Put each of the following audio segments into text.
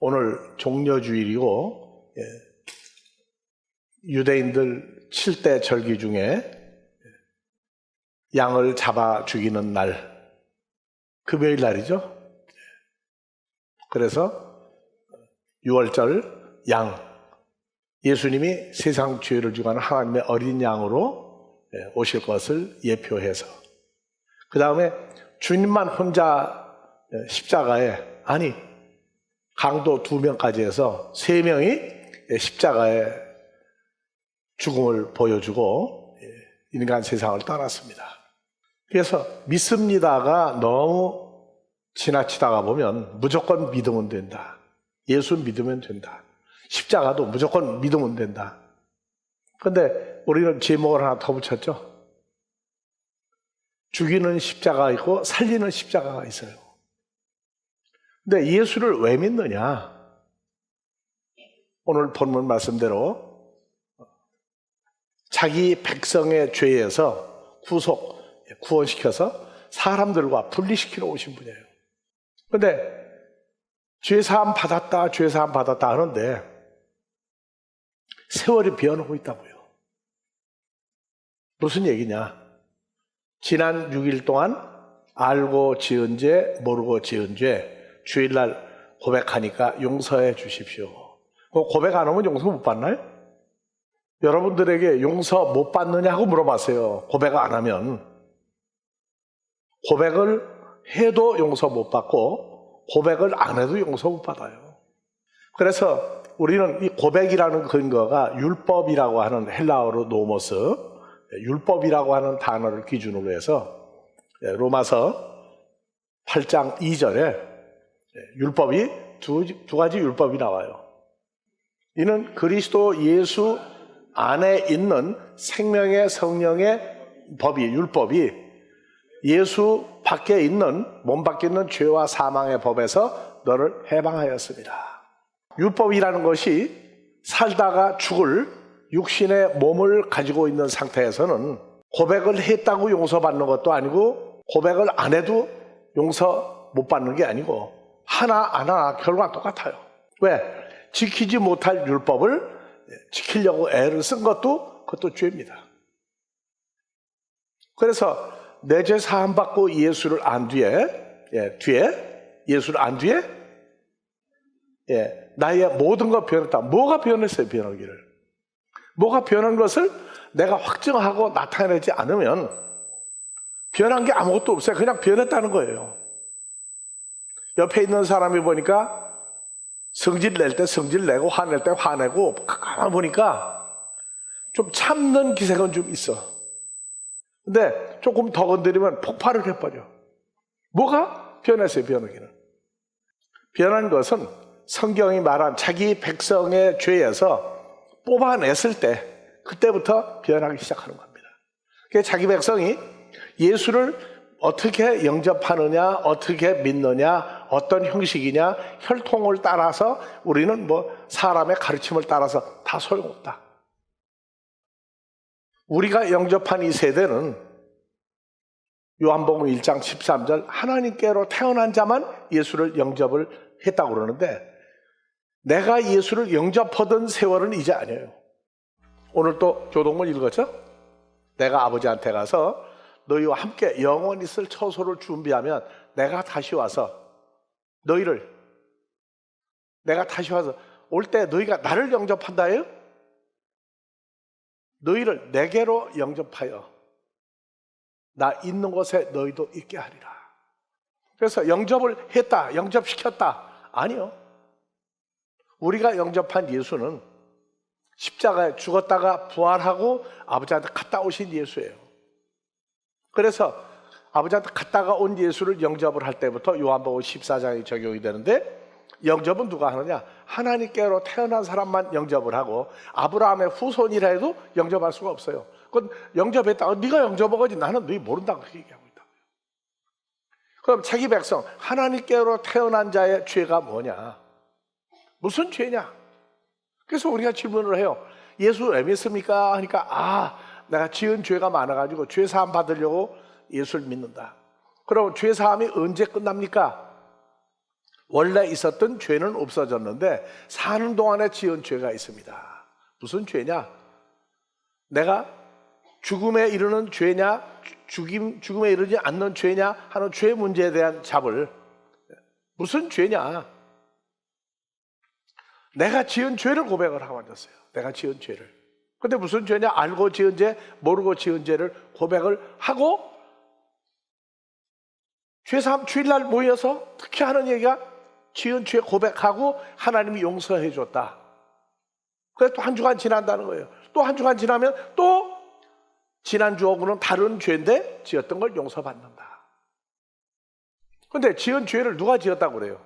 오늘 종려주일이고 유대인들 7대 절기 중에 양을 잡아 죽이는 날, 금요일 날이죠. 그래서 6월절 양, 예수님이 세상 죄를 주관하는 하나님의 어린 양으로 오실 것을 예표해서, 그 다음에 주님만 혼자 십자가에, 아니 강도 2명까지 해서 3명이 십자가에 죽음을 보여주고 인간 세상을 떠났습니다. 그래서 믿습니다가 너무 지나치다가 보면 무조건 믿으면 된다, 예수 믿으면 된다, 십자가도 무조건 믿으면 된다. 그런데 우리는 제목을 하나 더 붙였죠. 죽이는 십자가가 있고 살리는 십자가가 있어요. 근데 예수를 왜 믿느냐? 오늘 본문 말씀대로 자기 백성의 죄에서 구원시켜서 사람들과 분리시키러 오신 분이에요. 그런데 죄사함 받았다, 죄사함 받았다 하는데 세월이 비어오고 있다고요. 무슨 얘기냐? 지난 6일 동안 알고 지은 죄, 모르고 지은 죄 주일날 고백하니까 용서해 주십시오. 고백 안 하면 용서 못 받나요? 여러분들에게 용서 못 받느냐고 물어봤어요. 고백 안 하면. 고백을 해도 용서 못 받고 고백을 안 해도 용서 못 받아요. 그래서 우리는 이 고백이라는 근거가 율법이라고 하는 헬라어로 노모스, 율법이라고 하는 단어를 기준으로 해서 로마서 8장 2절에 율법이 두 가지 율법이 나와요. 이는 그리스도 예수 안에 있는 생명의 성령의 법이, 율법이 예수 밖에 있는, 몸 밖에 있는 죄와 사망의 법에서 너를 해방하였습니다. 율법이라는 것이 살다가 죽을 육신의 몸을 가지고 있는 상태에서는 고백을 했다고 용서받는 것도 아니고 고백을 안 해도 용서 못 받는 게 아니고 하나 결과가 똑같아요. 왜? 지키지 못할 율법을 지키려고 애를 쓴 그것도 죄입니다. 그래서 내 죄 사함 받고 예수를 안 뒤에 예수를 안 뒤에 나의 모든 것 변했다. 뭐가 변했어요? 변하기를. 뭐가 변한 것을 내가 확증하고 나타내지 않으면 변한 게 아무것도 없어요. 그냥 변했다는 거예요. 옆에 있는 사람이 보니까 성질 낼 때 성질 내고 화낼 때 화내고, 가만 보니까 좀 참는 기색은 좀 있어. 근데 조금 더 건드리면 폭발을 해버려. 뭐가 변했어요? 변하기는. 변한 것은 성경이 말한 자기 백성의 죄에서 뽑아냈을 때 그때부터 변하기 시작하는 겁니다. 그러니까 자기 백성이 예수를 어떻게 영접하느냐, 어떻게 믿느냐, 어떤 형식이냐, 혈통을 따라서 우리는 사람의 가르침을 따라서 다 소용없다. 우리가 영접한 이 세대는 요한복음 1장 13절 하나님께로 태어난 자만 예수를 영접을 했다고 그러는데, 내가 예수를 영접하던 세월은 이제 아니에요. 오늘 또 교동문 읽었죠? 내가 아버지한테 가서 너희와 함께 영원히 있을 처소를 준비하면 내가 다시 와서 올 때 너희가 나를 영접한다예요? 너희를 내게로 영접하여 나 있는 곳에 너희도 있게 하리라. 그래서 영접을 했다, 영접시켰다, 아니요. 우리가 영접한 예수는 십자가에 죽었다가 부활하고 아버지한테 갔다 오신 예수예요. 그래서 아버지한테 갔다가 온 예수를 영접을 할 때부터 요한복음 14장이 적용이 되는데, 영접은 누가 하느냐? 하나님께로 태어난 사람만 영접을 하고 아브라함의 후손이라 해도 영접할 수가 없어요. 그건 영접했다. 네가 영접하지 나는 너희 모른다고 그렇게 얘기하고 있다고요. 그럼 자기 백성, 하나님께로 태어난 자의 죄가 뭐냐? 무슨 죄냐? 그래서 우리가 질문을 해요. 예수 왜 믿습니까? 하니까 내가 지은 죄가 많아가지고 죄 사함 받으려고 예수를 믿는다. 그럼 죄 사함이 언제 끝납니까? 원래 있었던 죄는 없어졌는데 사는 동안에 지은 죄가 있습니다. 무슨 죄냐? 내가 죽음에 이르는 죄냐, 죽음에 이르지 않는 죄냐 하는 죄 문제에 대한 답을, 무슨 죄냐? 내가 지은 죄를 고백을 하고 앉았어요. 내가 지은 죄를. 근데 무슨 죄냐? 알고 지은 죄, 모르고 지은 죄를 고백을 하고, 죄사함 주일날 모여서 특히 하는 얘기가 지은 죄 고백하고 하나님이 용서해 줬다. 그래서 또 한 주간 지난다는 거예요. 또 한 주간 지나면 또 지난주하고는 다른 죄인데 지었던 걸 용서받는다. 근데 지은 죄를 누가 지었다고 그래요?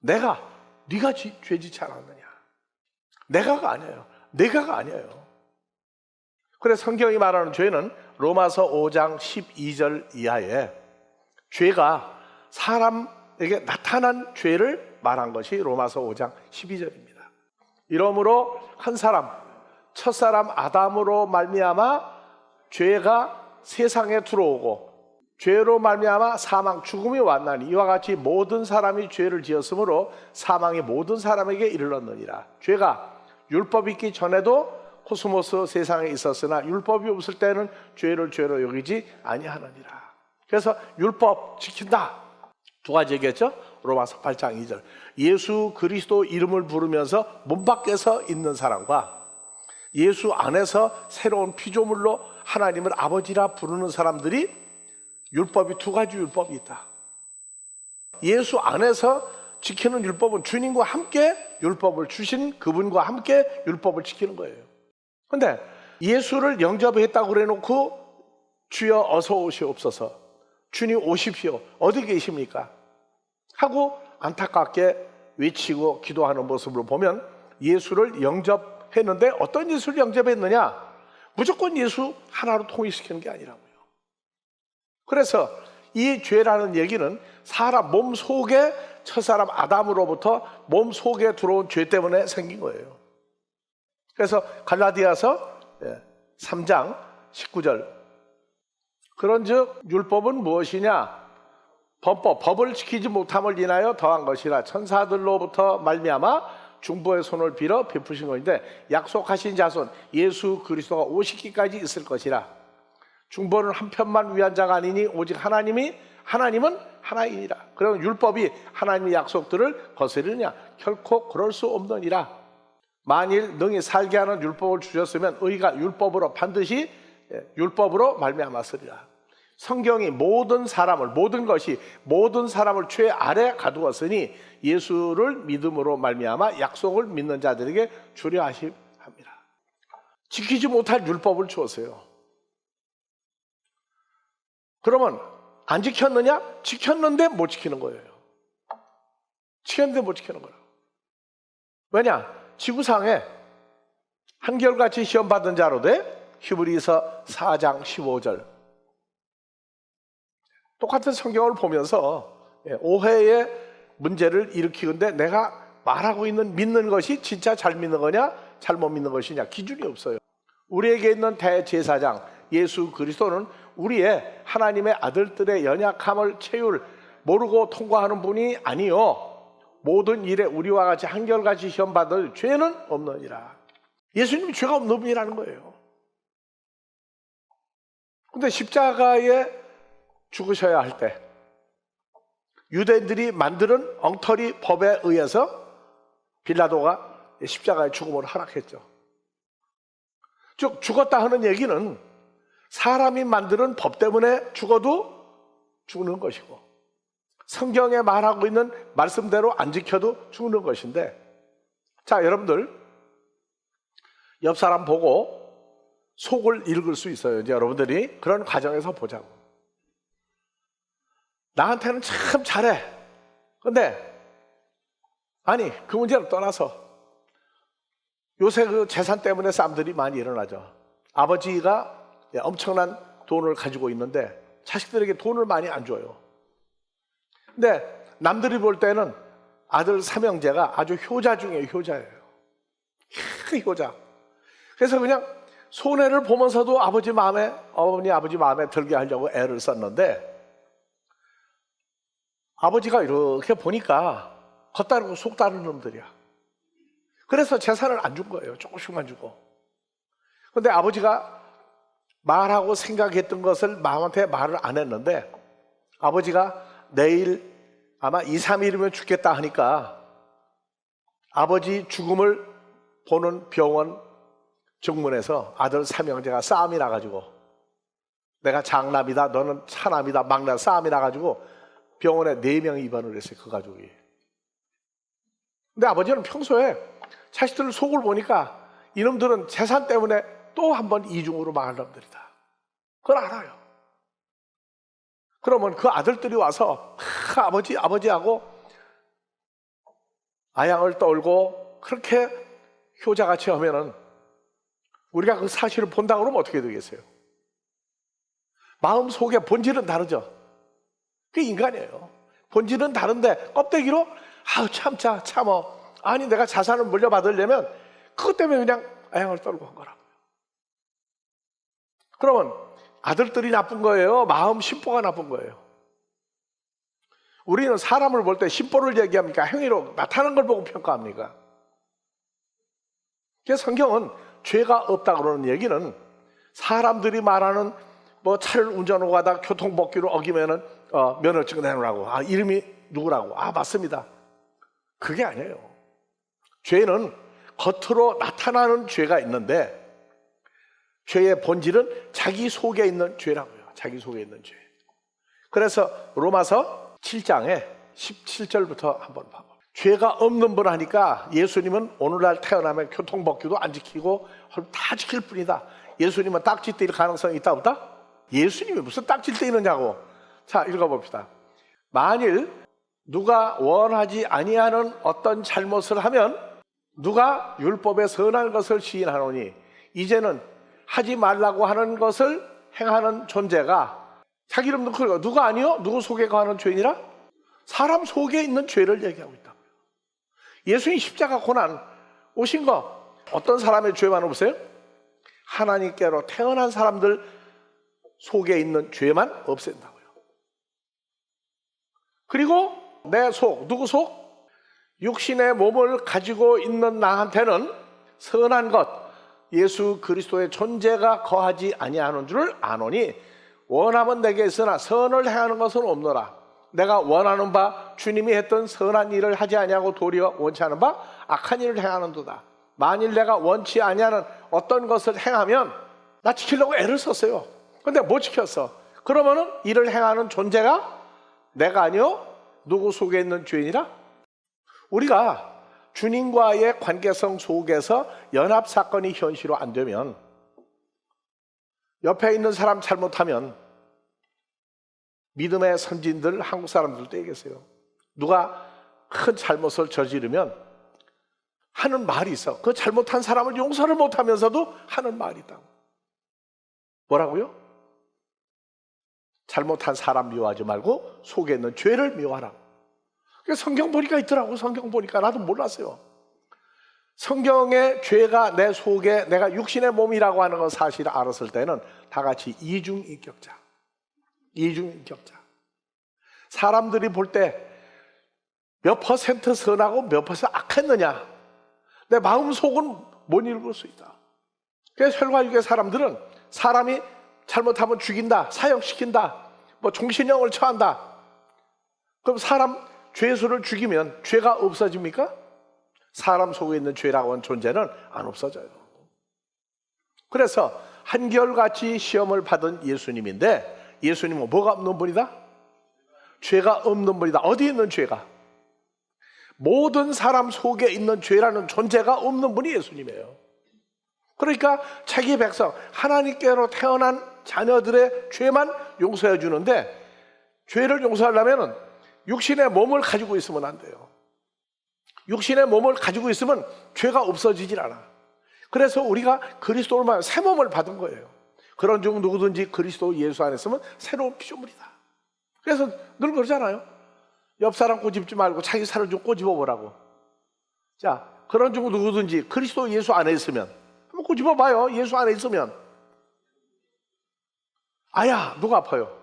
내가. 네가 죄 짓지 않았느냐? 내가가 아니에요. 내가가 아니에요. 그래서 성경이 말하는 죄는 로마서 5장 12절 이하에 죄가 사람에게 나타난 죄를 말한 것이 로마서 5장 12절입니다. 이러므로 한 사람, 첫사람 아담으로 말미암아 죄가 세상에 들어오고 죄로 말미암아 사망, 죽음이 왔나니 이와 같이 모든 사람이 죄를 지었으므로 사망이 모든 사람에게 이르렀느니라. 죄가 율법이 있기 전에도 코스모스 세상에 있었으나 율법이 없을 때는 죄를 죄로 여기지 아니하느니라. 그래서 율법 지킨다. 두 가지 얘기했죠. 로마서 8장 2절. 예수 그리스도 이름을 부르면서 문 밖에서 있는 사람과 예수 안에서 새로운 피조물로 하나님을 아버지라 부르는 사람들이 율법이 두 가지 율법이 있다. 예수 안에서 지키는 율법은 주님과 함께 율법을 주신 그분과 함께 율법을 지키는 거예요. 근데 예수를 영접했다고 그래 놓고 주여 어서 오시옵소서, 주님 오십시오, 어디 계십니까? 하고 안타깝게 외치고 기도하는 모습을 보면 예수를 영접했는데 어떤 예수를 영접했느냐? 무조건 예수 하나로 통일시키는 게 아니라고요. 그래서 이 죄라는 얘기는 사람 몸 속에 첫사람 아담으로부터 몸 속에 들어온 죄 때문에 생긴 거예요. 그래서 갈라디아서 3장 19절, 그런즉 율법은 무엇이냐? 법을 지키지 못함을 인하여 더한 것이라 천사들로부터 말미암아 중보의 손을 빌어 베푸신 것인데 약속하신 자손 예수 그리스도가 오시기까지 있을 것이라. 중보는 한편만 위한 자가 아니니 오직 하나님은 하나이니라. 그럼 율법이 하나님의 약속들을 거스르느냐? 결코 그럴 수 없느니라. 만일 능히 살게 하는 율법을 주셨으면 의가 율법으로 반드시 율법으로 말미암았으리라. 성경이 모든 사람을 죄 아래 가두었으니 예수를 믿음으로 말미암아 약속을 믿는 자들에게 주려 하십니다. 지키지 못할 율법을 주었어요. 그러면 안 지켰느냐? 지켰는데 못 지키는 거예요. 지켰는데 못 지키는 거라고. 왜냐? 지구상에 한결같이 시험 받은 자로 돼 히브리서 4장 15절. 똑같은 성경을 보면서 오해의 문제를 일으키는데 내가 말하고 있는 믿는 것이 진짜 잘 믿는 거냐 잘못 믿는 것이냐 기준이 없어요. 우리에게 있는 대제사장 예수 그리스도는 우리의 하나님의 아들들의 연약함을 채울 모르고 통과하는 분이 아니요 모든 일에 우리와 같이 한결같이 시험받을 죄는 없느니라. 예수님이 죄가 없는 분이라는 거예요. 근데 십자가에 죽으셔야 할 때 유대인들이 만드는 엉터리 법에 의해서 빌라도가 십자가의 죽음을 허락했죠. 즉 죽었다 하는 얘기는 사람이 만드는 법 때문에 죽어도 죽는 것이고 성경에 말하고 있는 말씀대로 안 지켜도 죽는 것인데, 자 여러분들 옆 사람 보고 속을 읽을 수 있어요. 이제 여러분들이 그런 과정에서 보자고. 나한테는 참 잘해. 근데 아니 그 문제를 떠나서 요새 그 재산 때문에 싸움들이 많이 일어나죠. 아버지가 엄청난 돈을 가지고 있는데 자식들에게 돈을 많이 안 줘요. 근데 남들이 볼 때는 아들 삼형제가 아주 효자 중에 효자예요. 효자. 그래서 그냥 손해를 보면서도 어머니 아버지 마음에 들게 하려고 애를 썼는데 아버지가 이렇게 보니까 겉다르고 속다른 놈들이야. 그래서 재산을 안 준 거예요. 조금씩만 주고. 근데 아버지가 말하고 생각했던 것을 마음한테 말을 안 했는데, 아버지가 내일 아마 2, 3일이면 죽겠다 하니까 아버지 죽음을 보는 병원 정문에서 아들 삼형제가 싸움이 나가지고, 내가 장남이다, 너는 차남이다, 막내 싸움이 나가지고 병원에 4명이 입원을 했어요, 그 가족이. 근데 아버지는 평소에 자식들 속을 보니까 이놈들은 재산 때문에 또 한 번 이중으로 망할 놈들이다, 그걸 알아요. 그러면 그 아들들이 와서 아버지하고 아양을 떨고 그렇게 효자같이 하면은 우리가 그 사실을 본다고 그러면 어떻게 되겠어요? 마음 속에 본질은 다르죠. 그게 인간이에요. 본질은 다른데 껍데기로 참어. 아니 내가 자산을 물려받으려면 그것 때문에 그냥 아양을 떨고 한 거라고요. 그러면 아들들이 나쁜 거예요? 마음 심보가 나쁜 거예요? 우리는 사람을 볼 때 심보를 얘기합니까? 행위로 나타나는 걸 보고 평가합니까? 그래서 성경은 죄가 없다 그러는 얘기는, 사람들이 말하는 뭐 차를 운전하고 가다 교통법규를 어기면은 면허증 내놓으라고, 이름이 누구라고, 맞습니다, 그게 아니에요. 죄는 겉으로 나타나는 죄가 있는데, 죄의 본질은 자기 속에 있는 죄라고요. 자기 속에 있는 죄. 그래서 로마서 7장에 17절부터 한번 봐봐. 죄가 없는 분 하니까 예수님은 오늘날 태어나면 교통법규도 안 지키고 다 지킬 뿐이다. 예수님은 딱지 떼일 가능성이 있다 없다? 예수님이 무슨 딱지를 떼이느냐고. 자, 읽어봅시다. 만일 누가 원하지 아니하는 어떤 잘못을 하면 누가 율법의 선한 것을 시인하노니 이제는 하지 말라고 하는 것을 행하는 존재가, 자기 이름 넣고 누가 아니요? 누구 속에 거하는 죄니라? 사람 속에 있는 죄를 얘기하고 있다고요. 예수님 십자가 고난 오신 거 어떤 사람의 죄만 없어요? 하나님께로 태어난 사람들 속에 있는 죄만 없앤다고요. 그리고 내 속, 누구 속? 육신의 몸을 가지고 있는 나한테는 선한 것, 예수 그리스도의 존재가 거하지 아니하는 줄을 아노니 원하면 내게 있으나 선을 행하는 것은 없노라. 내가 원하는 바 주님이 했던 선한 일을 하지 아니하고 도리어 원치 않은 바 악한 일을 행하는도다. 만일 내가 원치 아니하는 어떤 것을 행하면, 나 지키려고 애를 썼어요. 근데 못 지켰어. 그러면은 이를 행하는 존재가 내가 아니요? 누구 속에 있는 죄인이라? 우리가 주님과의 관계성 속에서 연합사건이 현실화 안 되면, 옆에 있는 사람 잘못하면, 믿음의 선진들, 한국 사람들도 얘기했어요. 누가 큰 잘못을 저지르면 하는 말이 있어. 그 잘못한 사람을 용서를 못하면서도 하는 말이 있다고. 뭐라고요? 잘못한 사람 미워하지 말고 속에 있는 죄를 미워하라고. 성경 보니까 있더라고. 성경 보니까 나도 몰랐어요. 성경의 죄가 내 속에, 내가 육신의 몸이라고 하는 건 사실 알았을 때는 다 같이 이중인격자. 사람들이 볼 때 몇 퍼센트 선하고 몇 퍼센트 악했느냐, 내 마음속은 못 읽을 수 있다. 그래서 혈과육의 사람들은 사람이 잘못하면 죽인다, 사형시킨다, 뭐 종신형을 처한다. 그럼 사람 죄수를 죽이면 죄가 없어집니까? 사람 속에 있는 죄라고 하는 존재는 안 없어져요. 그래서 한결같이 시험을 받은 예수님인데, 예수님은 뭐가 없는 분이다? 죄가 없는 분이다. 어디에 있는 죄가? 모든 사람 속에 있는 죄라는 존재가 없는 분이 예수님이에요. 그러니까 자기 백성, 하나님께로 태어난 자녀들의 죄만 용서해 주는데, 죄를 용서하려면 육신의 몸을 가지고 있으면 안 돼요. 육신의 몸을 가지고 있으면 죄가 없어지질 않아. 그래서 우리가 그리스도로 말하면 새 몸을 받은 거예요. 그런 중 누구든지 그리스도 예수 안에 있으면 새로운 피조물이다. 그래서 늘 그러잖아요. 옆 사람 꼬집지 말고 자기 살을 좀 꼬집어 보라고. 자, 그런 중 누구든지 그리스도 예수 안에 있으면, 한번 꼬집어 봐요. 예수 안에 있으면. 아야, 누가 아파요?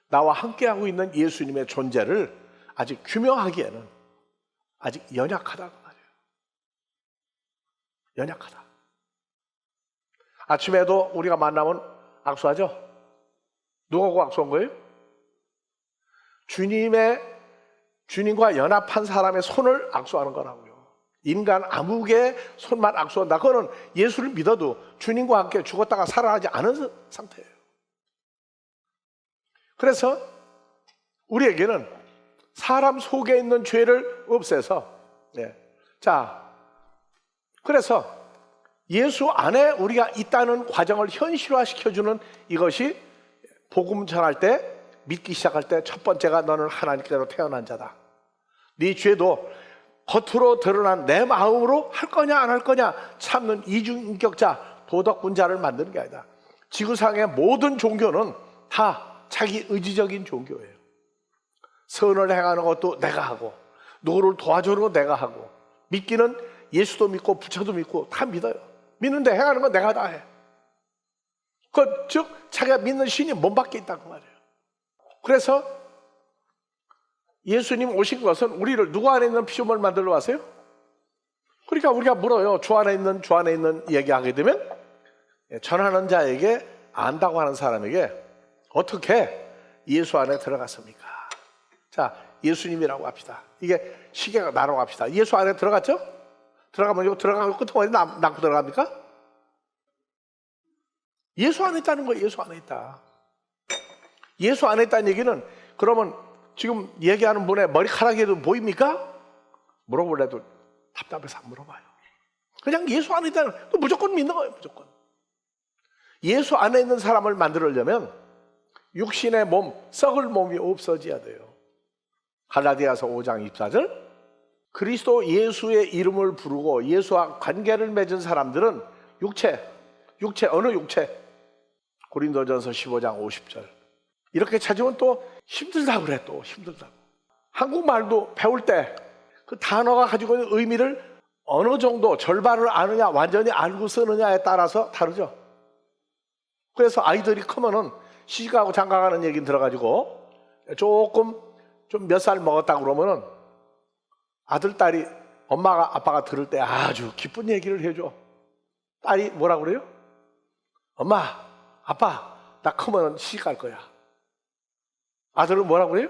나와 함께하고 있는 예수님의 존재를 아직 규명하기에는 아직 연약하다고 말이에요. 연약하다. 아침에도 우리가 만나면 악수하죠? 누구하고 악수한 거예요? 주님과 연합한 사람의 손을 악수하는 거라고요. 인간 아무개 손만 악수한다. 그거는 예수를 믿어도 주님과 함께 죽었다가 살아나지 않은 상태예요. 그래서 우리에게는 사람 속에 있는 죄를 없애서, 그래서 예수 안에 우리가 있다는 과정을 현실화시켜주는 이것이 복음 전할 때, 믿기 시작할 때 첫 번째가 너는 하나님께로 태어난 자다. 네 죄도 겉으로 드러난 내 마음으로 할 거냐 안 할 거냐 참는 이중인격자, 도덕군자를 만드는 게 아니다. 지구상의 모든 종교는 다 자기 의지적인 종교예요. 선을 행하는 것도 내가 하고, 누구를 도와주는 것도 내가 하고, 믿기는 예수도 믿고 부처도 믿고 다 믿어요. 믿는데 행하는 건 내가 다 해. 즉 자기가 믿는 신이 몸 밖에 있다고 말이에요. 그래서 예수님 오신 것은 우리를 누구 안에 있는 피조물 만들러 왔어요? 그러니까 우리가 물어요. 주 안에 있는 얘기하게 되면 전하는 자에게, 안다고 하는 사람에게 어떻게 예수 안에 들어갔습니까? 자, 예수님이라고 합시다. 이게 시계가 나라고 합시다. 예수 안에 들어갔죠? 들어가면 이거 들어가고 끝에 남고 들어갑니까? 예수 안에 있다는 거예요. 예수 안에 있다. 예수 안에 있다는 얘기는, 그러면 지금 얘기하는 분의 머리카락에도 보입니까? 물어보려도 답답해서 안 물어봐요. 그냥 예수 안에 있다는, 또 무조건 믿는 거예요. 무조건. 예수 안에 있는 사람을 만들려면 육신의 몸, 썩을 몸이 없어져야 돼요. 갈라디아서 5장 24절, 그리스도 예수의 이름을 부르고 예수와 관계를 맺은 사람들은 육체, 어느 육체? 고린도전서 15장 50절. 이렇게 찾으면 또 힘들다고 그래. 또 힘들다고. 한국말도 배울 때 그 단어가 가지고 있는 의미를 어느 정도 절반을 아느냐, 완전히 알고 쓰느냐에 따라서 다르죠. 그래서 아이들이 크면은 시집가고 장가가는 얘기는 들어가지고 조금 좀 몇 살 먹었다 그러면은 아들, 딸이 엄마가 아빠가 들을 때 아주 기쁜 얘기를 해줘. 딸이 뭐라 그래요? 엄마, 아빠, 나 크면 시집갈 거야. 아들은 뭐라 그래요?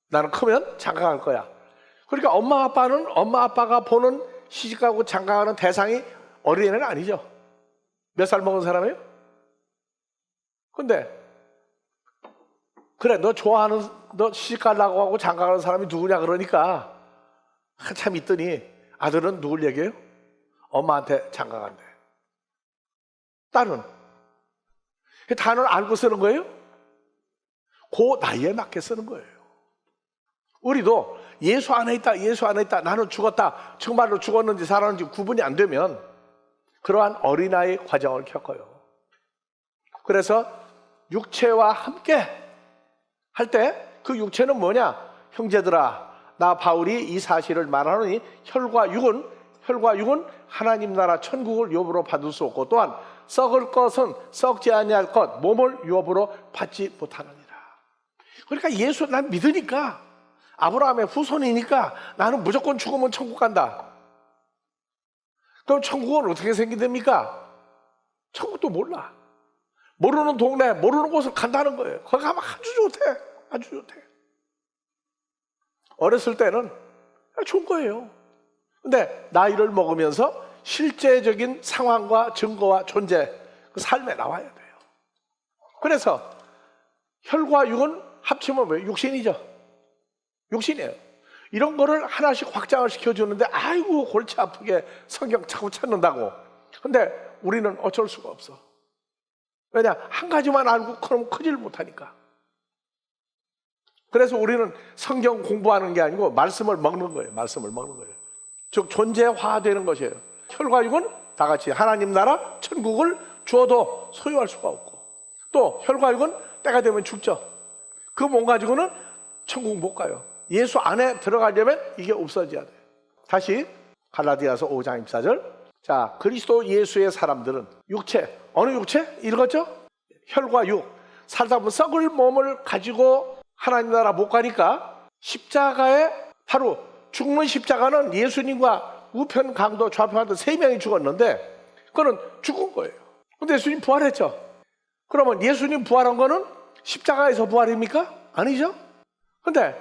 나는 크면 장가갈 거야. 그러니까 엄마 아빠가 보는 시집가고 장가가는 대상이 어린애는 아니죠. 몇 살 먹은 사람이에요? 근데 그래, 너 시집가려고 하고 장가가는 사람이 누구냐 그러니까 한참 있더니 아들은 누굴 얘기해요? 엄마한테 장가간대. 딸은 그 단어를 알고 쓰는 거예요? 그 나이에 맞게 쓰는 거예요. 우리도 예수 안에 있다, 나는 죽었다, 정말로 죽었는지 살았는지 구분이 안 되면 그러한 어린아이 과정을 겪어요. 그래서 육체와 함께 할 때 그 육체는 뭐냐? 형제들아, 나 바울이 이 사실을 말하노니 혈과 육은 하나님 나라 천국을 유업으로 받을 수 없고, 또한 썩을 것은 썩지 아니할 것 몸을 유업으로 받지 못하느니라. 그러니까 예수 난 믿으니까, 아브라함의 후손이니까 나는 무조건 죽으면 천국 간다. 그럼 천국은 어떻게 생긴답니까? 천국도 몰라. 모르는 동네, 모르는 곳을 간다는 거예요. 거기 가면 아주 좋대. 어렸을 때는 좋은 거예요. 근데 나이를 먹으면서 실제적인 상황과 증거와 존재, 그 삶에 나와야 돼요. 그래서 혈과 육은 합치면 뭐예요? 육신이에요. 이런 거를 하나씩 확장을 시켜주는데 아이고 골치 아프게 성경 자꾸 찾는다고. 근데 우리는 어쩔 수가 없어. 왜냐? 한 가지만 알고 그럼 크지를 못하니까. 그래서 우리는 성경 공부하는 게 아니고 말씀을 먹는 거예요. 즉 존재화되는 것이에요. 혈과 육은 다 같이 하나님 나라 천국을 주어도 소유할 수가 없고, 또 혈과 육은 때가 되면 죽죠. 그 몸 가지고는 천국 못 가요. 예수 안에 들어가려면 이게 없어져야 돼요. 다시 갈라디아서 5장 24절. 자, 그리스도 예수의 사람들은 육체, 어느 육체? 읽었죠? 혈과 육. 살다 보면 썩을 몸을 가지고 하나님 나라 못 가니까 십자가에 바로 죽는 십자가는 예수님과 우편, 강도, 좌편 세 명이 죽었는데 그거는 죽은 거예요. 근데 예수님 부활했죠. 그러면 예수님 부활한 거는 십자가에서 부활입니까? 아니죠. 근데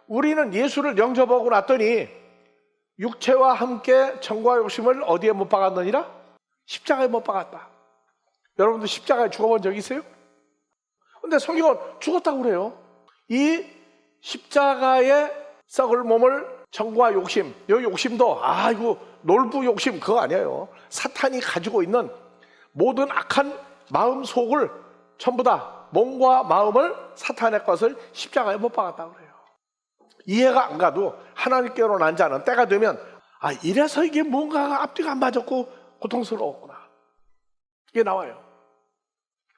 우리는 예수를 영접하고 났더니 육체와 함께 정과 욕심을 어디에 못 박았느니라? 십자가에 못 박았다. 여러분도 십자가에 죽어본 적 있어요? 근데 성경은 죽었다고 그래요. 이 십자가에 썩을 몸을 정과 욕심, 이 욕심도 이거 놀부 욕심 그거 아니에요. 사탄이 가지고 있는 모든 악한 마음 속을 전부 다 몸과 마음을 사탄의 것을 십자가에 못 박았다고 그래요. 이해가 안 가도 하나님께로 난 자는 때가 되면 이래서 이게 뭔가가 앞뒤가 안 맞았고 고통스러웠구나. 이게 나와요.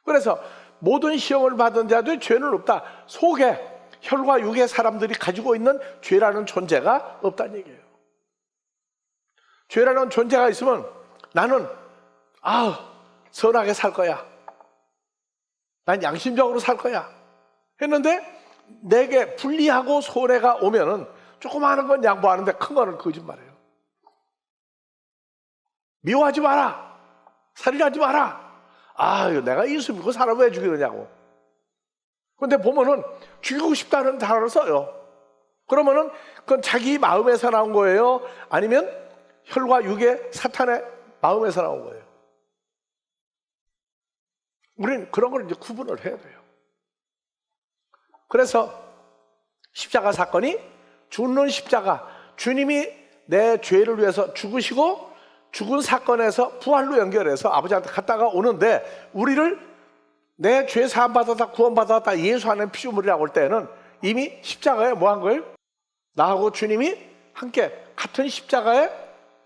그래서 모든 시험을 받은 자도 죄는 없다. 속에 혈과 육의 사람들이 가지고 있는 죄라는 존재가 없다는 얘기예요. 죄라는 존재가 있으면 나는 선하게 살 거야. 난 양심적으로 살 거야. 했는데 내게 불리하고 손해가 오면은 조그마한 건 양보하는데 큰 거는 거짓말이에요. 미워하지 마라. 살인하지 마라. 내가 예수 믿고 사람 왜 죽이느냐고. 근데 보면은 죽이고 싶다는 단어를 써요. 그러면은 그건 자기 마음에서 나온 거예요? 아니면 혈과 육의 사탄의 마음에서 나온 거예요? 우리는 그런 걸 이제 구분을 해야 돼요. 그래서 십자가 사건이 죽는 십자가, 주님이 내 죄를 위해서 죽으시고 죽은 사건에서 부활로 연결해서 아버지한테 갔다가 오는데 우리를 내 죄 사함 받았다, 구원 받았다, 예수 안에 피조물이라고 할 때는 이미 십자가에 뭐 한 거예요? 나하고 주님이 함께 같은 십자가에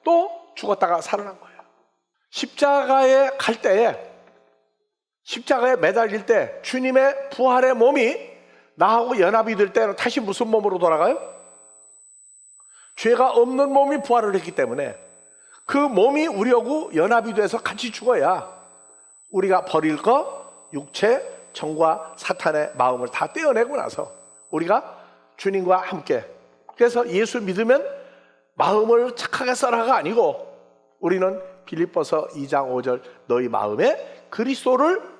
또 죽었다가 살아난 거예요. 십자가에 갈 때에, 십자가에 매달릴 때 주님의 부활의 몸이 나하고 연합이 될 때는 다시 무슨 몸으로 돌아가요? 죄가 없는 몸이 부활을 했기 때문에 그 몸이 우리하고 연합이 돼서 같이 죽어야 우리가 버릴 거, 육체, 정과 사탄의 마음을 다 떼어내고 나서 우리가 주님과 함께, 그래서 예수 믿으면 마음을 착하게 써라가 아니고 우리는 빌립보서 2장 5절 너희 마음에 그리스도를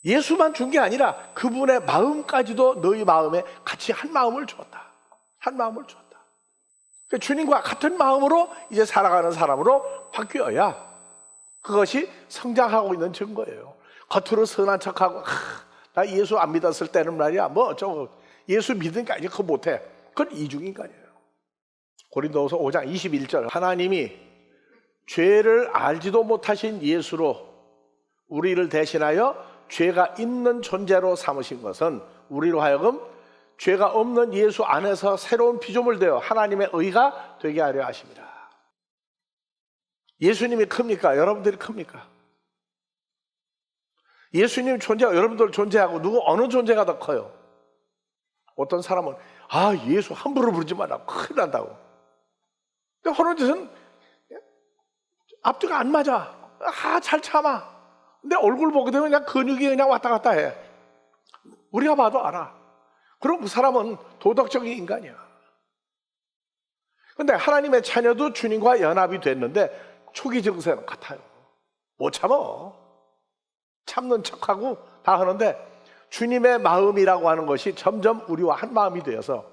예수만 준 게 아니라 그분의 마음까지도 너희 마음에 같이 한 마음을 주었다. 한 마음을 주었다. 그러니까 주님과 같은 마음으로 이제 살아가는 사람으로 바뀌어야 그것이 성장하고 있는 증거예요. 겉으로 선한 척하고 나 예수 안 믿었을 때는 말이야 예수 믿으니까 이제 그거 못해. 그건 이중인간이에요. 고린도후서 5장 21절 하나님이 죄를 알지도 못하신 예수로 우리를 대신하여 죄가 있는 존재로 삼으신 것은 우리로 하여금 죄가 없는 예수 안에서 새로운 피조물 되어 하나님의 의가 되게 하려 하십니다. 예수님이 큽니까? 여러분들이 큽니까? 예수님 존재가 여러분들 존재하고 어느 존재가 더 커요? 어떤 사람은 예수 함부로 부르지 마라 큰일 난다고. 근데 어느 짓은 앞뒤가 안 맞아. 잘 참아. 근데 얼굴 보게 되면 그냥 근육이 그냥 왔다 갔다 해. 우리가 봐도 알아. 그럼 그 사람은 도덕적인 인간이야. 근데 하나님의 자녀도 주님과 연합이 됐는데 초기 증세는 같아요. 못 참어. 참는 척하고 다 하는데 주님의 마음이라고 하는 것이 점점 우리와 한 마음이 되어서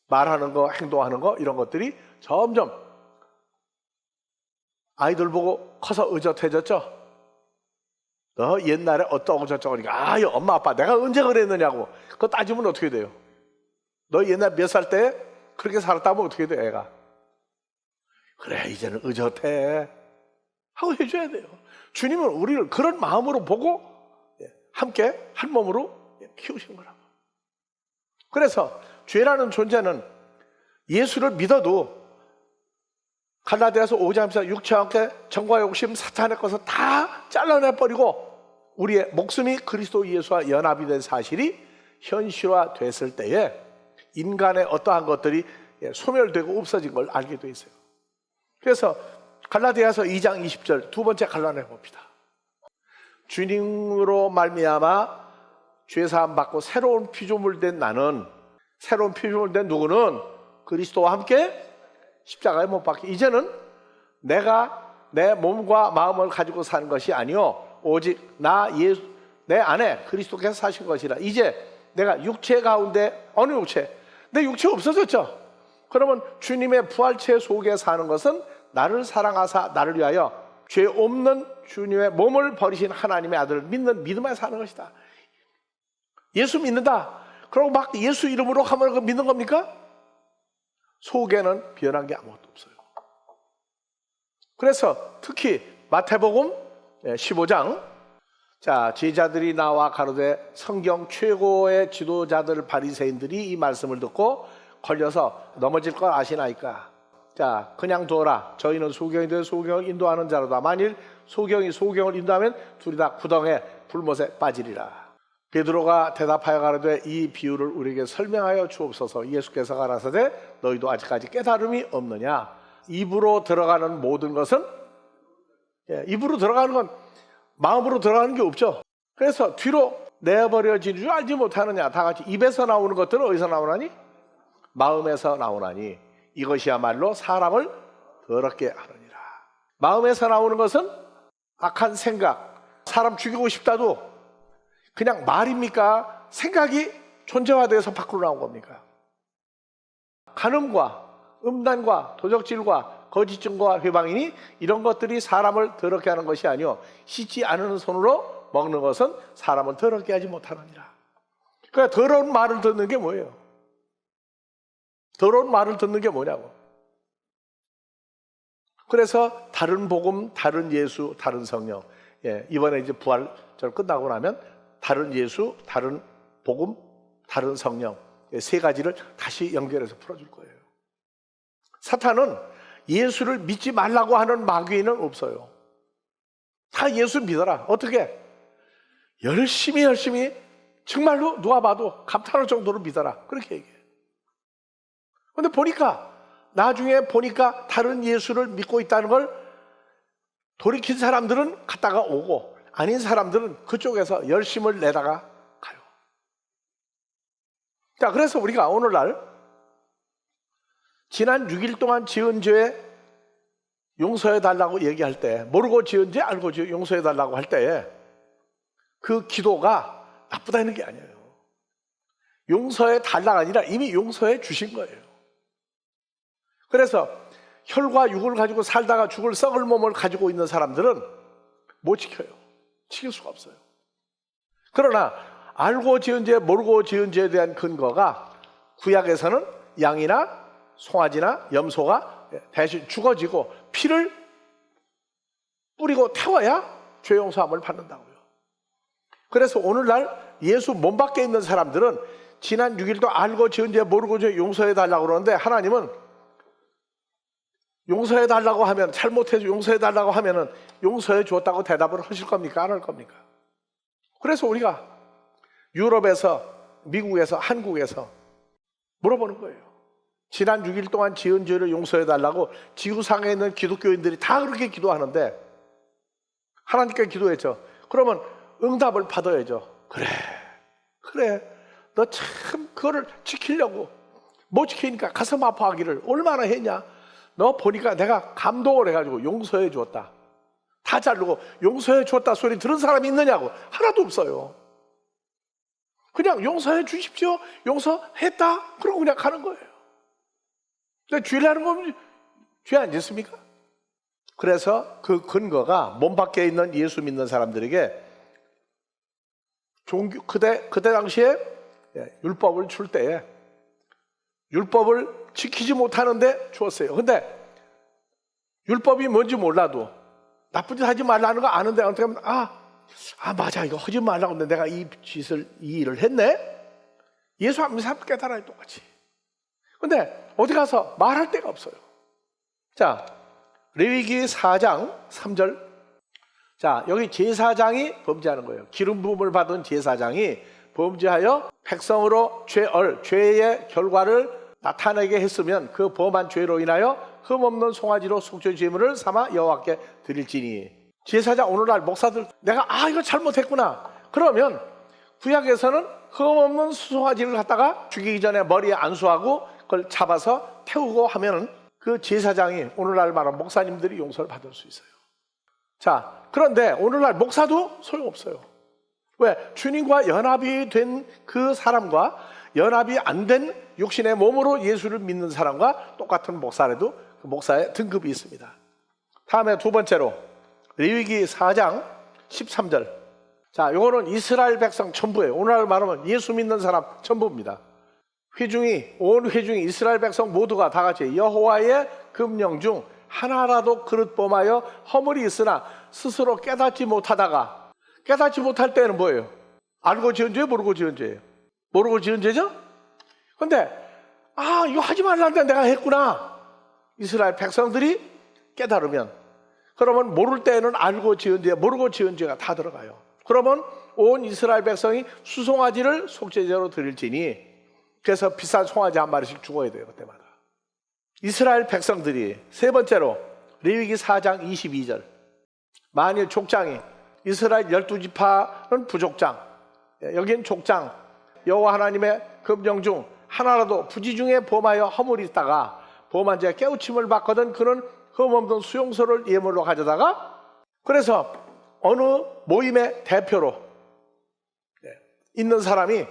말하는 거, 행동하는 거 이런 것들이 점점 아이들 보고 커서 의젓해졌죠. 너 옛날에 어떠고 저쩌고 하니까 엄마 아빠 내가 언제 그랬느냐고. 그거 따지면 어떻게 돼요? 너 옛날 몇 살 때 그렇게 살았다면 어떻게 돼 애가? 그래 이제는 의젓해 하고 해줘야 돼요. 주님은 우리를 그런 마음으로 보고 함께 한 몸으로 키우신 거라고. 그래서 죄라는 존재는 예수를 믿어도 갈라디아서 5장 14 육체와 함께 정과 욕심 사탄의 것을 다 잘라내버리고 우리의 목숨이 그리스도 예수와 연합이 된 사실이 현실화됐을 때에 인간의 어떠한 것들이 소멸되고 없어진 걸 알게 돼 있어요. 그래서 갈라디아서 2장 20절 두 번째 갈라내 봅니다. 주님으로 말미암아 죄사함 받고 새로운 피조물 된 나는 새로운 피조물 된 누구는 그리스도와 함께 십자가에 못 박혀. 이제는 내가 내 몸과 마음을 가지고 사는 것이 아니요 오직 내 안에 그리스도께서 사신 것이라. 이제 내가 육체 가운데, 어느 육체? 내 육체 없어졌죠. 그러면 주님의 부활체 속에 사는 것은 나를 사랑하사 나를 위하여 죄 없는 주님의 몸을 버리신 하나님의 아들을 믿는 믿음에 사는 것이다. 예수 믿는다. 그리고 막 예수 이름으로 하면 믿는 겁니까? 속에는 변한 게 아무것도 없어요. 그래서 특히 마태복음 15장, 자, 제자들이 나와 가로되 성경 최고의 지도자들 바리새인들이 이 말씀을 듣고 걸려서 넘어질 걸 아시나이까? 자, 그냥 두어라. 저희는 소경인데 소경을 인도하는 자로다. 만일 소경이 소경을 인도하면 둘이 다 구덩에 불못에 빠지리라. 베드로가 대답하여 가로되 이 비유를 우리에게 설명하여 주옵소서. 예수께서 가라사대 너희도 아직까지 깨달음이 없느냐? 입으로 들어가는 모든 것은, 입으로 들어가는 건 마음으로 들어가는 게 없죠. 그래서 뒤로 내버려지는 줄 알지 못하느냐? 다 같이 입에서 나오는 것들은 어디서 나오나니? 마음에서 나오나니 이것이야말로 사람을 더럽게 하느니라. 마음에서 나오는 것은 악한 생각, 사람 죽이고 싶다도 그냥 말입니까? 생각이 존재화돼서 밖으로 나온 겁니까? 간음과 음란과 도적질과 거짓 증거와 회방이니 이런 것들이 사람을 더럽게 하는 것이 아니요 씻지 않은 손으로 먹는 것은 사람을 더럽게 하지 못하느니라. 그러니까 더러운 말을 듣는 게 뭐예요? 더러운 말을 듣는 게 뭐냐고. 그래서 다른 복음, 다른 예수, 다른 성령. 이번에 이제 부활절 끝나고 나면 다른 예수, 다른 복음, 다른 성령, 세 가지를 다시 연결해서 풀어줄 거예요. 사탄은 예수를 믿지 말라고 하는 마귀는 없어요. 다 예수 믿어라. 어떻게? 열심히 정말로 누가 봐도 감탄할 정도로 믿어라. 그렇게 얘기해요. 근데 나중에 보니까 다른 예수를 믿고 있다는 걸 돌이킨 사람들은 갔다가 오고 아닌 사람들은 그쪽에서 열심을 내다가 가요. 자, 그래서 우리가 오늘날 지난 6일 동안 지은 죄 용서해 달라고 얘기할 때, 모르고 지은 죄 알고 용서해 달라고 할 때에 그 기도가 나쁘다는 게 아니에요. 용서해 달라가 아니라 이미 용서해 주신 거예요. 그래서 혈과 육을 가지고 살다가 죽을 썩을 몸을 가지고 있는 사람들은 못 지켜요. 지킬 수가 없어요. 그러나 알고 지은 죄, 모르고 지은 죄에 대한 근거가 구약에서는 양이나 송아지나 염소가 대신 죽어지고 피를 뿌리고 태워야 죄 용서함을 받는다고요. 그래서 오늘날 예수 몸 밖에 있는 사람들은 지난 6일도 알고 지은 죄, 모르고 죄 용서해 달라고 그러는데 하나님은 용서해 달라고 하면, 잘못해서 용서해 달라고 하면은 용서해 주었다고 대답을 하실 겁니까? 안 할 겁니까? 그래서 우리가 유럽에서, 미국에서, 한국에서 물어보는 거예요. 지난 6일 동안 지은 죄를 용서해 달라고 지구상에 있는 기독교인들이 다 그렇게 기도하는데 하나님께 기도했죠. 그러면 응답을 받아야죠. 그래 너 참 그거를 지키려고 못 지키니까 가슴 아파하기를 얼마나 했냐. 너 보니까 내가 감동을 해가지고 용서해 주었다. 다 자르고 용서해 주었다 소리 들은 사람이 있느냐고. 하나도 없어요. 그냥 용서해 주십시오. 용서했다. 그러고 그냥 가는 거예요. 근데 죄를 하는 거면 죄 안 짓습니까? 그래서 그 근거가 몸 밖에 있는 예수 믿는 사람들에게 그때 당시에 율법을 줄 때에 율법을 지키지 못하는데 주었어요. 근데 율법이 뭔지 몰라도 나쁜 짓 하지 말라는 거 아는데 어떻게 하면 맞아 이거 하지 말라고 했는데 내가 이 일을 했네. 예수 안 믿는 사람 깨달아요. 똑같이. 근데 어디 가서 말할 데가 없어요. 자, 레위기 4장 3절. 자, 여기 제사장이 범죄하는 거예요. 기름 부음을 받은 제사장이 범죄하여 백성으로 죄의 결과를 나타내게 했으면 그 범한 죄로 인하여 흠없는 송아지로 속죄 제물을 삼아 여호와께 드릴지니. 제사장, 오늘날 목사들 내가 이거 잘못했구나. 그러면 구약에서는 흠없는 수송아지를 갖다가 죽이기 전에 머리에 안수하고 그걸 잡아서 태우고 하면은 그 제사장이 오늘날 말하는 목사님들이 용서를 받을 수 있어요. 자, 그런데 오늘날 목사도 소용없어요. 왜? 주님과 연합이 된 그 사람과 연합이 안 된 육신의 몸으로 예수를 믿는 사람과 똑같은 목사라도 그 목사의 등급이 있습니다. 다음에 두 번째로 레위기 4장 13절. 자, 요거는 이스라엘 백성 전부예요. 오늘날 말하면 예수 믿는 사람 전부입니다. 온 회중이 이스라엘 백성 모두가 다 같이 여호와의 금령 중 하나라도 그릇 범하여 허물이 있으나 스스로 깨닫지 못하다가, 깨닫지 못할 때는 뭐예요? 알고 지은 죄예요? 모르고 지은 죄예요? 모르고 지은 죄죠? 근데 이거 하지 말라는데 내가 했구나. 이스라엘 백성들이 깨달으면, 그러면 모를 때는 알고 지은 죄, 모르고 지은 죄가 다 들어가요. 그러면 온 이스라엘 백성이 수송아지를 속죄제로 드릴지니, 그래서 비싼 송아지 한 마리씩 죽어야 돼요, 그때마다. 이스라엘 백성들이 세 번째로 레위기 4장 22절. 만일 족장이, 이스라엘 12지파는 부족장, 여긴 족장, 여호와 하나님의 금령 중 하나라도 부지 중에 범하여 허물이 있다가 범한 자의 깨우침을 받거든 그는 흠없는 수용소를 예물로 가져다가, 그래서 어느 모임의 대표로 있는 사람이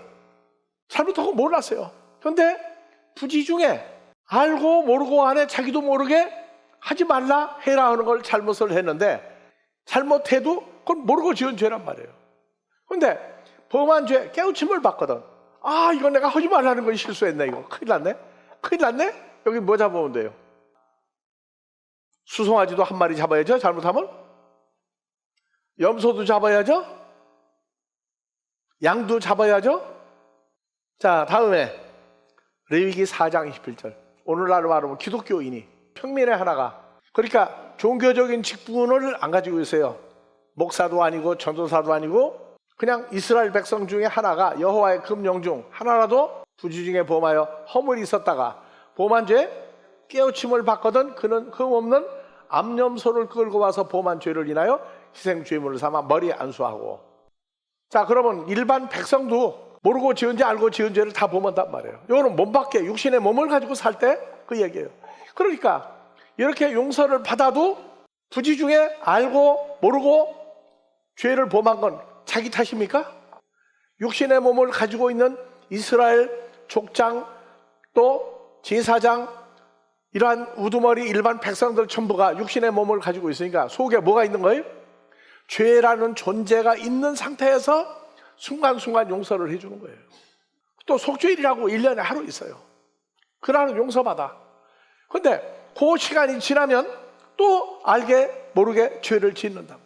잘못하고 몰랐어요. 그런데 부지 중에 알고 모르고 안에 자기도 모르게 하지 말라 해라 하는 걸 잘못을 했는데, 잘못해도 그건 모르고 지은 죄란 말이에요. 그런데 범한 죄 깨우침을 받거든. 이거 내가 하지 말라는 걸 실수했네. 이거 큰일 났네. 큰일 났네. 여기 뭐 잡아오면 돼요? 수송아지도 한 마리 잡아야죠, 잘못하면. 염소도 잡아야죠. 양도 잡아야죠. 자, 다음에 레위기 4장 21절. 오늘날로 말하면 기독교인이, 평민의 하나가, 그러니까 종교적인 직분을 안 가지고 있어요. 목사도 아니고 전도사도 아니고 그냥 이스라엘 백성 중에 하나가 여호와의 금령 중 하나라도 부지 중에 범하여 허물이 있었다가 범한 죄 깨우침을 받거든 그는 흠없는 암염소를 끌고 와서 범한 죄를 인하여 희생죄물을 삼아 머리에 안수하고. 자, 그러면 일반 백성도 모르고 지은 죄 알고 지은 죄를 다 범한단 말이에요. 이거는 몸 밖에 육신의 몸을 가지고 살 때 그 얘기예요. 그러니까 이렇게 용서를 받아도 부지 중에 알고 모르고 죄를 범한 건 자기 탓입니까? 육신의 몸을 가지고 있는 이스라엘 족장 또 제사장, 이러한 우두머리 일반 백성들 전부가 육신의 몸을 가지고 있으니까 속에 뭐가 있는 거예요? 죄라는 존재가 있는 상태에서 순간순간 용서를 해주는 거예요. 또 속죄일이라고 1년에 하루 있어요. 그날은 용서받아. 근데 그 시간이 지나면 또 알게 모르게 죄를 짓는다.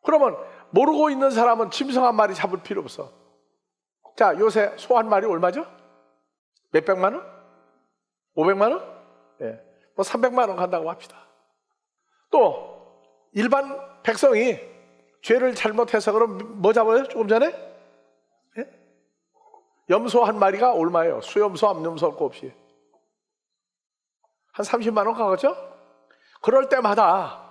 그러면 모르고 있는 사람은 짐승 한 마리 잡을 필요 없어. 자, 요새 소 한 마리 얼마죠? 몇백만 원? 500만 원? 예. 뭐 300만 원 간다고 합시다. 또 일반 백성이 죄를 잘못해서 그럼 뭐 잡아요? 조금 전에? 예? 염소 한 마리가 얼마예요? 수염소, 암염소 할 거 없이. 한 30만 원 가겠죠? 그럴 때마다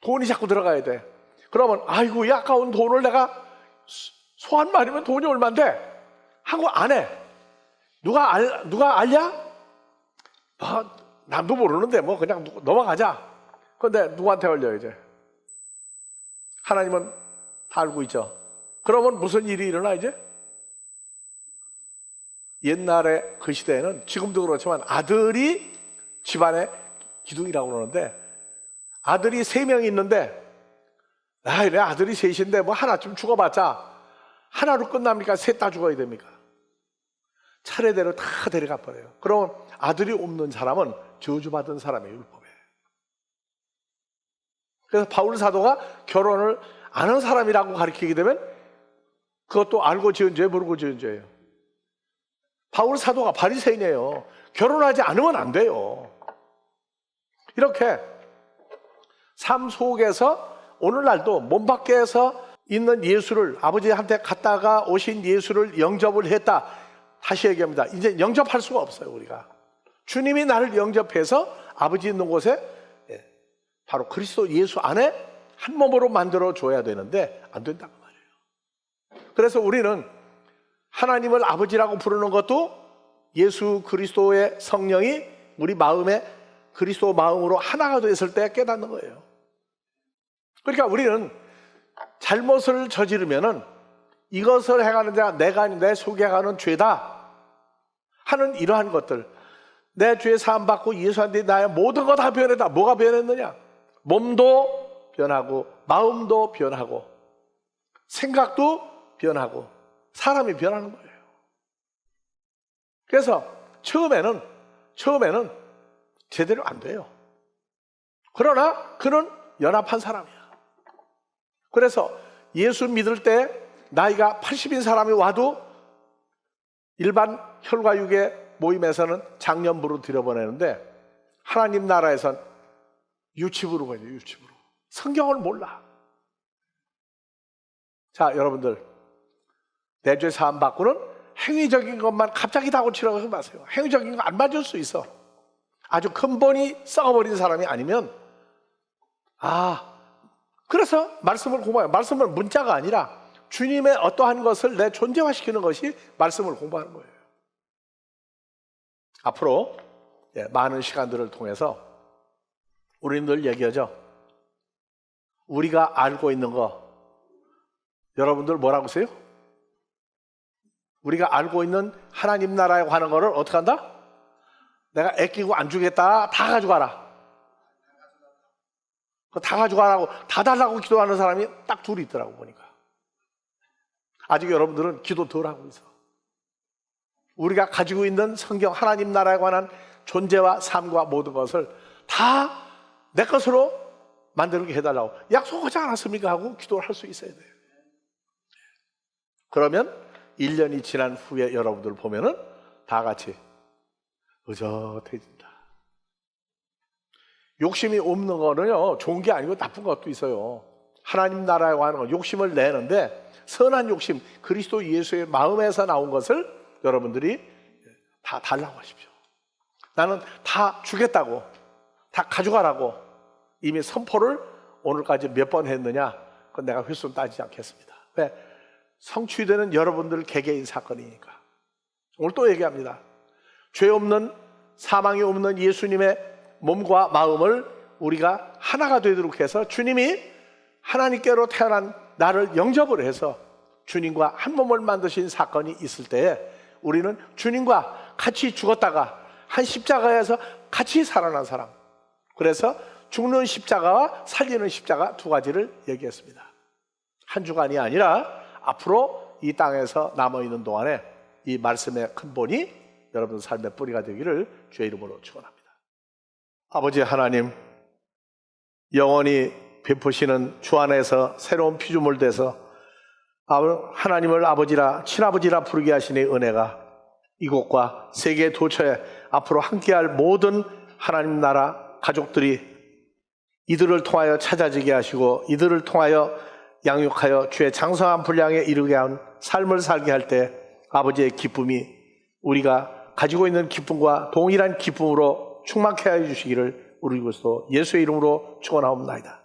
돈이 자꾸 들어가야 돼. 그러면 아이고 이 아까운 돈을 내가 소 한 마리면 돈이 얼만데 하고 안 해. 누가 알냐? 남도 모르는데 뭐 그냥 넘어가자. 그런데 누구한테 걸려 이제? 하나님은 다 알고 있죠. 그러면 무슨 일이 일어나 이제? 옛날에 그 시대에는 지금도 그렇지만 아들이 집안의 기둥이라고 그러는데, 아들이 3명이 있는데 내 아들이 셋인데 뭐 하나쯤 죽어봤자 하나로 끝납니까? 셋 다 죽어야 됩니까? 차례대로 다 데려가 버려요. 그러면 아들이 없는 사람은 저주받은 사람의 율법에. 그래서 바울 사도가 결혼을 안 한 사람이라고 가르치게 되면 그것도 알고 지은 죄 모르고 지은 죄예요. 바울 사도가 바리새인이에요. 결혼하지 않으면 안 돼요. 이렇게 삶 속에서 오늘날도 몸 밖에서 있는 예수를, 아버지한테 갔다가 오신 예수를 영접을 했다. 다시 얘기합니다. 이제 영접할 수가 없어요. 우리가 주님이 나를 영접해서 아버지 있는 곳에 바로 그리스도 예수 안에 한 몸으로 만들어 줘야 되는데 안 된다고 말이에요. 그래서 우리는 하나님을 아버지라고 부르는 것도 예수 그리스도의 성령이 우리 마음에 그리스도 마음으로 하나가 됐을 때 깨닫는 거예요. 그러니까 우리는 잘못을 저지르면은 이것을 행하는 자가 내가 아닌 내 속에 가는 죄다 하는 이러한 것들, 내 죄 사함 받고 예수한테 나의 모든 거 다 변했다. 뭐가 변했느냐? 몸도 변하고 마음도 변하고 생각도 변하고 사람이 변하는 거예요. 그래서 처음에는 제대로 안 돼요. 그러나 그는 연합한 사람이야. 그래서 예수 믿을 때 나이가 80인 사람이 와도 일반 혈과육의 모임에서는 장년부로 들여보내는데 하나님 나라에선 유치부로 가요. 유치부로. 성경을 몰라. 자, 여러분들, 내 죄 사함 받고는 행위적인 것만 갑자기 다 고치라고 하지 마세요. 행위적인 거 안 맞을 수 있어. 아주 근본이 썩어버린 사람이 아니면, 그래서 말씀을 공부해요. 말씀은 문자가 아니라 주님의 어떠한 것을 내 존재화시키는 것이 말씀을 공부하는 거예요. 앞으로 많은 시간들을 통해서 우리는 늘 얘기하죠. 우리가 알고 있는 거, 여러분들 뭐라고 써요? 우리가 알고 있는 하나님 나라에 관한 거를 어떻게 한다? 내가 아끼고 안 주겠다. 다 가져가라. 다 가져가라고, 다 달라고 기도하는 사람이 딱 둘이 있더라고 보니까. 아직 여러분들은 기도 덜 하고 있어. 우리가 가지고 있는 성경 하나님 나라에 관한 존재와 삶과 모든 것을 다 내 것으로 만들게 해달라고 약속하지 않았습니까? 하고 기도를 할 수 있어야 돼요. 그러면 1년이 지난 후에 여러분들 보면은 다 같이 의젓해진다. 욕심이 없는 거는요, 좋은 게 아니고 나쁜 것도 있어요. 하나님 나라에 관한 건 욕심을 내는데 선한 욕심, 그리스도 예수의 마음에서 나온 것을 여러분들이 다 달라고 하십시오. 나는 다 주겠다고, 다 가져가라고 이미 선포를 오늘까지 몇 번 했느냐? 그건 내가 횟수 따지지 않겠습니다. 왜? 성취되는 여러분들 개개인 사건이니까. 오늘 또 얘기합니다. 죄 없는, 사망이 없는 예수님의 몸과 마음을 우리가 하나가 되도록 해서 주님이 하나님께로 태어난 나를 영접을 해서 주님과 한 몸을 만드신 사건이 있을 때에 우리는 주님과 같이 죽었다가 한 십자가에서 같이 살아난 사람. 그래서 죽는 십자가와 살리는 십자가 두 가지를 얘기했습니다. 한 주간이 아니라 앞으로 이 땅에서 남아있는 동안에 이 말씀의 근본이 여러분 삶의 뿌리가 되기를 주의 이름으로 축원합니다. 아버지 하나님, 영원히 베푸시는 주 안에서 새로운 피조물 돼서 하나님을 아버지라 친아버지라 부르게 하시니 은혜가 이곳과 세계 도처에 앞으로 함께할 모든 하나님 나라 가족들이 이들을 통하여 찾아지게 하시고 이들을 통하여 양육하여 주의 장성한 분량에 이르게 한 삶을 살게 할 때 아버지의 기쁨이 우리가 가지고 있는 기쁨과 동일한 기쁨으로 충만케 하여 주시기를 우리 그리스도 예수의 이름으로 축원하옵나이다.